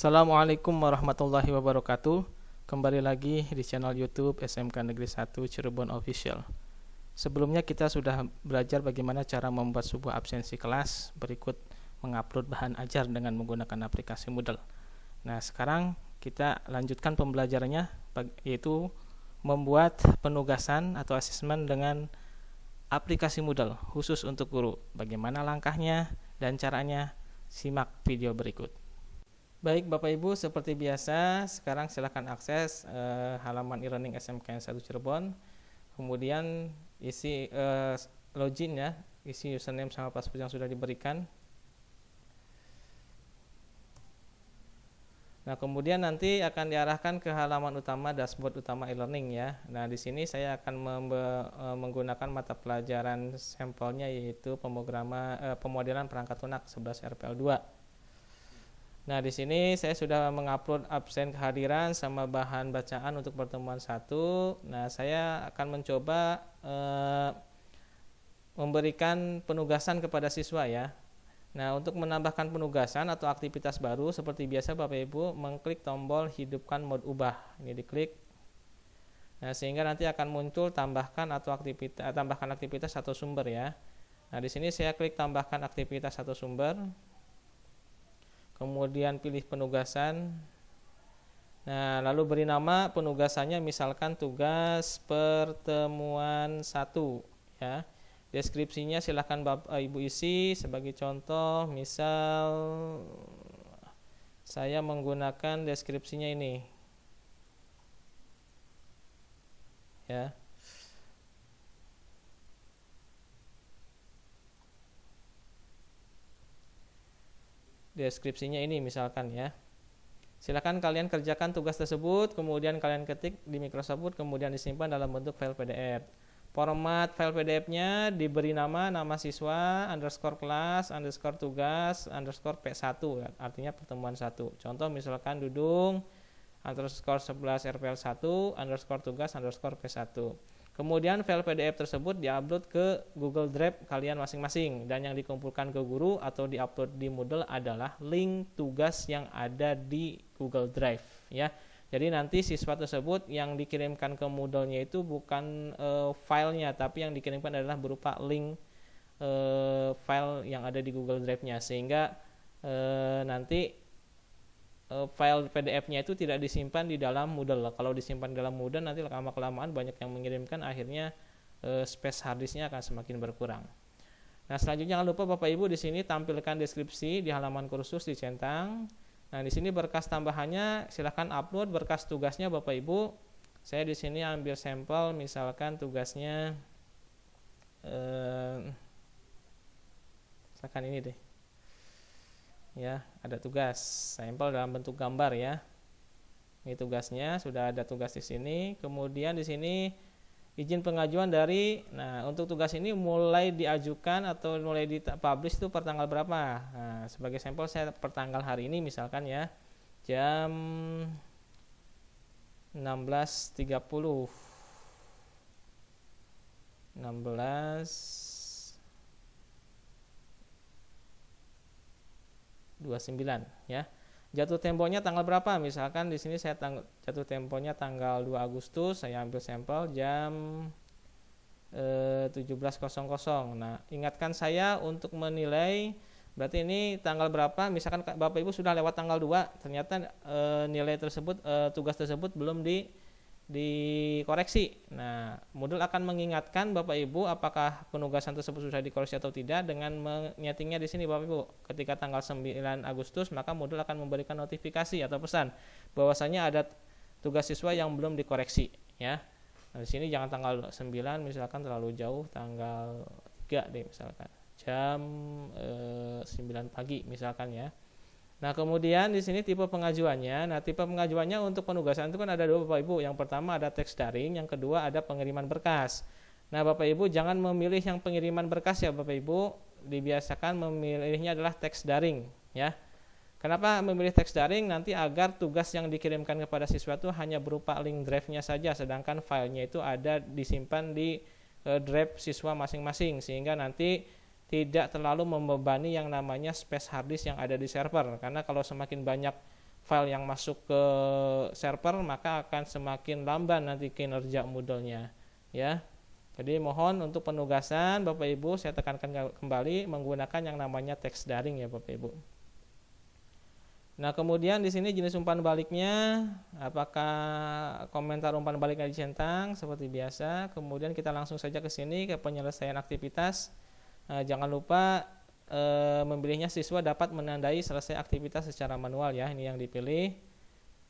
Assalamualaikum warahmatullahi wabarakatuh. Kembali lagi di channel YouTube SMK Negeri 1 Cirebon Official. Sebelumnya kita sudah belajar bagaimana cara membuat sebuah absensi kelas, berikut mengupload bahan ajar dengan menggunakan aplikasi Moodle. Nah, sekarang kita lanjutkan pembelajarannya, yaitu membuat penugasan atau asesmen dengan aplikasi Moodle khusus untuk guru. Bagaimana langkahnya dan caranya? Simak video berikut. Baik Bapak Ibu, seperti biasa sekarang silakan akses halaman e-learning SMK 1 Cirebon. Kemudian isi login ya, isi username sama password yang sudah diberikan. Nah, kemudian nanti akan diarahkan ke halaman utama dashboard utama e-learning ya. Nah, di sini saya akan menggunakan mata pelajaran sampelnya, yaitu pemodelan perangkat lunak 11 RPL 2. Nah, di sini saya sudah mengupload absen kehadiran sama bahan bacaan untuk pertemuan 1. Nah, saya akan mencoba memberikan penugasan kepada siswa ya. Nah, untuk menambahkan penugasan atau aktivitas baru, seperti biasa Bapak Ibu mengklik tombol hidupkan mode ubah. Ini diklik. Nah, sehingga nanti akan muncul tambahkan aktivitas atau sumber ya. Nah, di sini saya klik tambahkan aktivitas atau sumber. Kemudian pilih penugasan. Nah, lalu beri nama penugasannya, misalkan tugas pertemuan 1 ya. Deskripsinya silahkan Bapak Ibu isi. Sebagai contoh, misal saya menggunakan deskripsinya ini ya. Deskripsinya ini misalkan ya. Silakan kalian kerjakan tugas tersebut, kemudian kalian ketik di Microsoft Word, kemudian disimpan dalam bentuk file PDF. Format file PDF-nya diberi nama siswa _kelas _tugas _P1 ya, artinya pertemuan 1. Contoh misalkan Dudung _11 RPL 1 _tugas _P1. Kemudian file PDF tersebut diupload ke Google Drive kalian masing-masing, dan yang dikumpulkan ke guru atau diupload di Moodle adalah link tugas yang ada di Google Drive ya. Jadi nanti siswa tersebut yang dikirimkan ke Moodle-nya itu bukan filenya, tapi yang dikirimkan adalah berupa link file yang ada di Google Drive-nya, sehingga nanti file PDF-nya itu tidak disimpan di dalam Moodle. Kalau disimpan di dalam Moodle, nanti lama-kelamaan banyak yang mengirimkan, akhirnya space harddisknya akan semakin berkurang. Nah, selanjutnya jangan lupa Bapak Ibu di sini tampilkan deskripsi di halaman kursus dicentang. Nah, di sini berkas tambahannya silahkan upload berkas tugasnya Bapak Ibu. Saya di sini ambil sampel, misalkan tugasnya misalkan ini deh. Ya, ada tugas sampel dalam bentuk gambar ya. Ini tugasnya, sudah ada tugas di sini. Kemudian di sini izin pengajuan dari, nah untuk tugas ini mulai diajukan atau mulai dipublish itu per tanggal berapa? Nah, sebagai sampel saya per tanggal hari ini misalkan ya, jam 16.30 29 ya. Jatuh temponya tanggal berapa? Misalkan di sini saya jatuh temponya tanggal 2 Agustus, saya ambil sampel jam 17.00. Nah, ingatkan saya untuk menilai, berarti ini tanggal berapa? Misalkan Bapak Ibu sudah lewat tanggal 2, ternyata nilai tersebut, tugas tersebut belum dikoreksi. Nah, Moodle akan mengingatkan Bapak Ibu apakah penugasan tersebut sudah dikoreksi atau tidak dengan menyetingnya di sini Bapak Ibu. Ketika tanggal 9 Agustus, maka Moodle akan memberikan notifikasi atau pesan bahwasanya ada tugas siswa yang belum dikoreksi ya. Nah, di sini jangan tanggal 9, misalkan terlalu jauh, tanggal 3 deh misalkan. Jam 9 pagi misalkan ya. Nah, kemudian di sini tipe pengajuannya. Nah, tipe pengajuannya untuk penugasan itu kan ada dua Bapak Ibu. Yang pertama ada teks daring, yang kedua ada pengiriman berkas. Nah, Bapak Ibu jangan memilih yang pengiriman berkas ya Bapak Ibu. Dibiasakan memilihnya adalah teks daring ya. Kenapa memilih teks daring? Nanti agar tugas yang dikirimkan kepada siswa itu hanya berupa link drive-nya saja, sedangkan filenya itu ada disimpan di drive siswa masing-masing, sehingga nanti tidak terlalu membebani yang namanya space harddisk yang ada di server. Karena kalau semakin banyak file yang masuk ke server, maka akan semakin lamban nanti kinerja Moodle-nya, ya. Jadi mohon untuk penugasan Bapak Ibu saya tekankan kembali menggunakan yang namanya teks daring ya Bapak Ibu. Nah, kemudian di sini jenis umpan baliknya, apakah komentar umpan baliknya dicentang seperti biasa. Kemudian kita langsung saja ke sini ke penyelesaian aktivitas. Jangan lupa memilihnya siswa dapat menandai selesai aktivitas secara manual ya. Ini yang dipilih.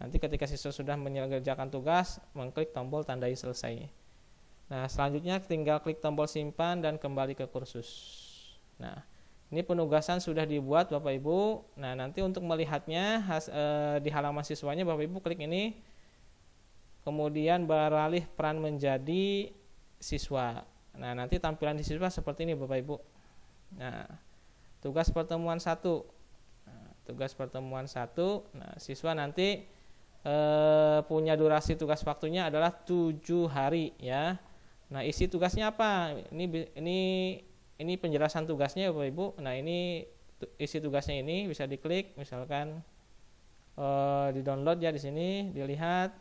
Nanti ketika siswa sudah mengerjakan tugas, mengklik tombol tandai selesai. Nah, selanjutnya tinggal klik tombol simpan dan kembali ke kursus. Nah, ini penugasan sudah dibuat Bapak Ibu. Nah, nanti untuk melihatnya di halaman siswanya Bapak Ibu klik ini. Kemudian beralih peran menjadi siswa. Nah, nanti tampilan di siswa seperti ini Bapak Ibu. Nah, tugas pertemuan 1. Nah, tugas pertemuan 1. Nah, siswa nanti punya durasi tugas waktunya adalah 7 hari ya. Nah, isi tugasnya apa? Ini penjelasan tugasnya Bapak Ibu. Nah, ini isi tugasnya ini bisa diklik, misalkan di download ya di sini, dilihat.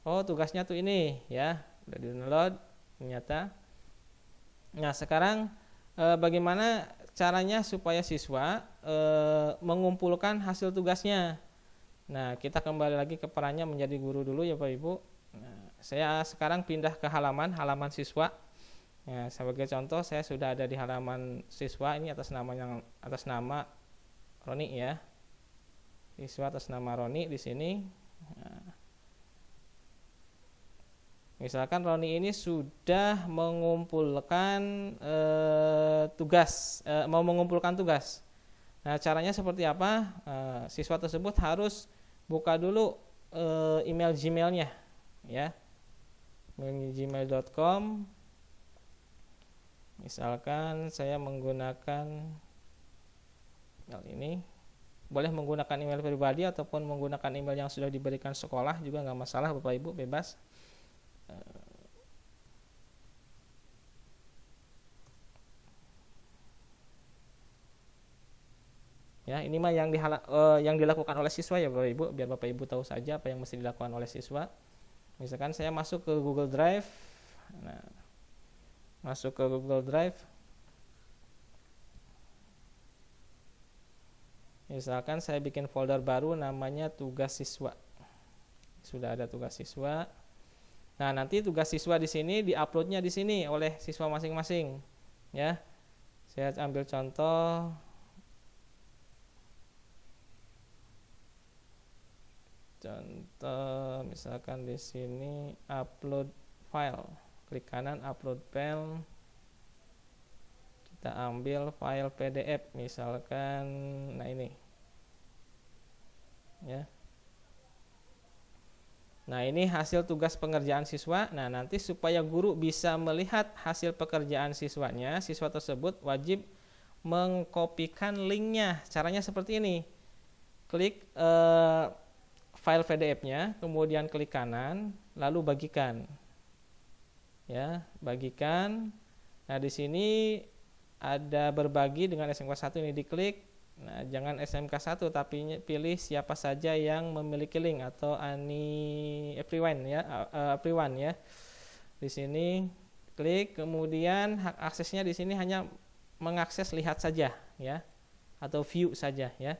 Oh, tugasnya tuh ini ya, udah di download ternyata. Nah, sekarang bagaimana caranya supaya siswa mengumpulkan hasil tugasnya? Nah, kita kembali lagi ke perannya menjadi guru dulu ya Bapak Ibu. Nah, saya sekarang pindah ke halaman siswa. Ya, sebagai contoh saya sudah ada di halaman siswa ini atas nama Roni ya. Siswa atas nama Roni di sini. Nah, misalkan Roni ini sudah mengumpulkan tugas, mau mengumpulkan tugas. Nah, caranya seperti apa? Siswa tersebut harus buka dulu email Gmail-nya ya. gmail.com. Misalkan saya menggunakan email ini, boleh menggunakan email pribadi ataupun menggunakan email yang sudah diberikan sekolah juga nggak masalah Bapak Ibu, bebas. Ya, ini mah yang dilakukan oleh siswa ya Bapak Ibu, biar Bapak Ibu tahu saja apa yang mesti dilakukan oleh siswa. Misalkan saya masuk ke Google Drive. Nah, masuk ke Google Drive. Misalkan saya bikin folder baru namanya tugas siswa. Sudah ada tugas siswa. Nah, nanti tugas siswa di sini diuploadnya di sini oleh siswa masing-masing. Ya. Saya ambil contoh. Misalkan di sini upload file. Klik kanan upload file. Kita ambil file PDF misalkan, nah ini. Ya. Nah, ini hasil tugas pengerjaan siswa. Nah, nanti supaya guru bisa melihat hasil pekerjaan siswanya, siswa tersebut wajib mengkopikan linknya. Caranya seperti ini. Klik file PDF-nya, kemudian klik kanan, lalu bagikan. Ya, bagikan. Nah, di sini ada berbagi dengan SMK 1 ini diklik. Nah, jangan SMK 1 tapi pilih siapa saja yang memiliki link atau everyone ya. Di sini klik, kemudian hak aksesnya di sini hanya mengakses lihat saja ya atau view saja ya.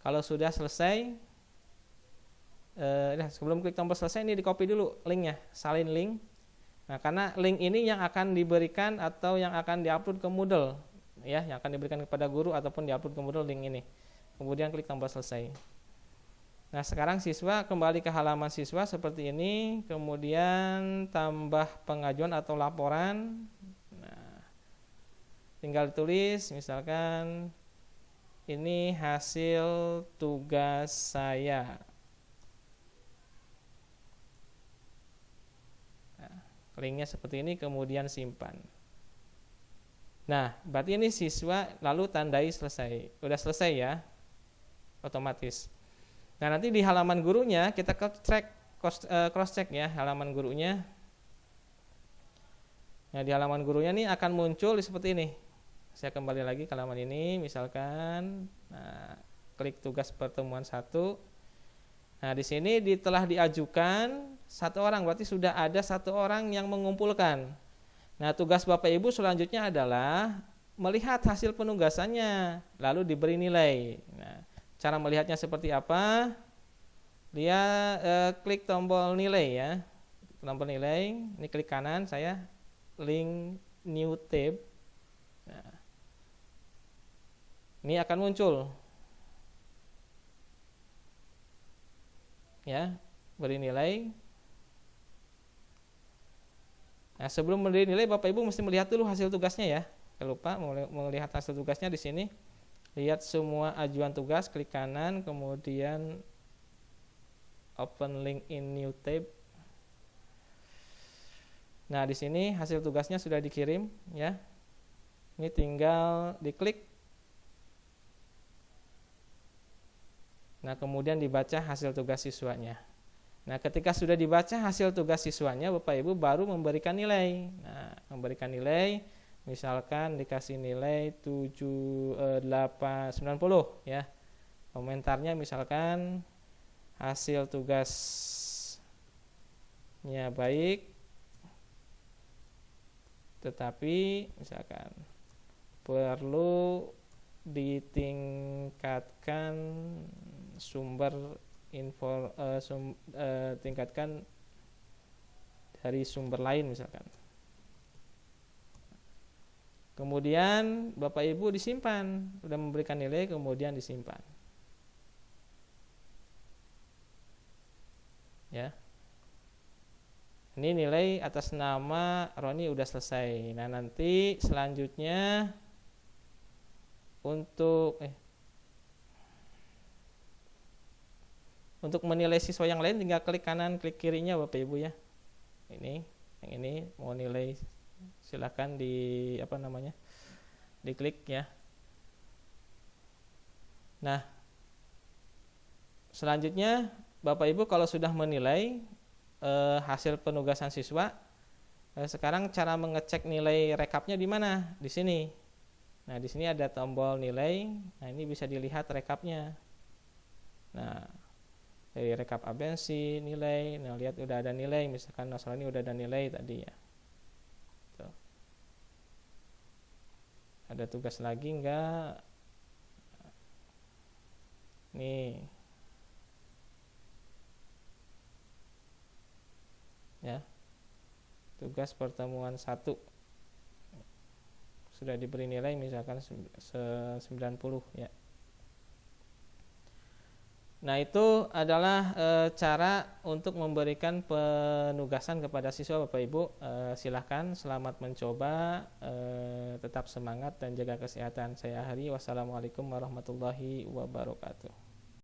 Kalau sudah selesai sebelum klik tombol selesai ini di-copy dulu linknya, salin link. Nah, karena link ini yang akan diberikan atau yang akan diupload ke Moodle ya, yang akan diberikan kepada guru ataupun diupload ke Moodle link ini. Kemudian klik tombol selesai. Nah, sekarang siswa kembali ke halaman siswa seperti ini, kemudian tambah pengajuan atau laporan. Nah, tinggal tulis misalkan ini hasil tugas saya. Linknya seperti ini, kemudian simpan. Nah, berarti ini siswa lalu tandai selesai. Udah selesai ya, otomatis. Nah, nanti di halaman gurunya kita cross check ya halaman gurunya. Nah, di halaman gurunya nih akan muncul seperti ini. Saya kembali lagi ke halaman ini, misalkan, nah, klik tugas pertemuan 1. Nah, di sini telah diajukan 1 orang, berarti sudah ada 1 orang yang mengumpulkan. Nah, tugas Bapak Ibu selanjutnya adalah melihat hasil penugasannya, lalu diberi nilai. Nah, cara melihatnya seperti apa? Dia klik tombol nilai ya. Tombol nilai, ini klik kanan, saya link new tab. Nah, ini akan muncul. Ya, beri nilai. Nah, sebelum memberi nilai Bapak Ibu mesti melihat dulu hasil tugasnya ya. Jangan lupa melihat hasil tugasnya di sini. Lihat semua ajuan tugas, klik kanan, kemudian open link in new tab. Nah, di sini hasil tugasnya sudah dikirim ya. Ini tinggal diklik. Nah, kemudian dibaca hasil tugas siswanya. Nah, ketika sudah dibaca hasil tugas siswanya, Bapak Ibu baru memberikan nilai. Nah, memberikan nilai, misalkan dikasih nilai 7,890 ya. Komentarnya misalkan hasil tugasnya baik, tetapi misalkan perlu ditingkatkan tingkatkan dari sumber lain misalkan. Kemudian Bapak Ibu disimpan, sudah memberikan nilai kemudian disimpan. Ya. Ini nilai atas nama Roni udah selesai. Nah, nanti selanjutnya untuk menilai siswa yang lain tinggal klik kanan, klik kirinya Bapak Ibu ya. Ini, yang ini mau nilai silakan diklik ya. Nah, selanjutnya Bapak Ibu kalau sudah menilai hasil penugasan siswa, sekarang cara mengecek nilai rekapnya di mana? Di sini. Nah, di sini ada tombol nilai. Nah, ini bisa dilihat rekapnya. Nah, dari rekap abensi nilai, nah lihat udah ada nilai, misalkan Nasrani udah ada nilai tadi ya. Tuh. Ada tugas lagi enggak? Nih. Ya. Tugas pertemuan 1. Sudah diberi nilai misalkan 90 ya. Nah, itu adalah cara untuk memberikan penugasan kepada siswa Bapak Ibu. Silahkan, selamat mencoba, tetap semangat dan jaga kesehatan. Saya Hari, wassalamualaikum warahmatullahi wabarakatuh.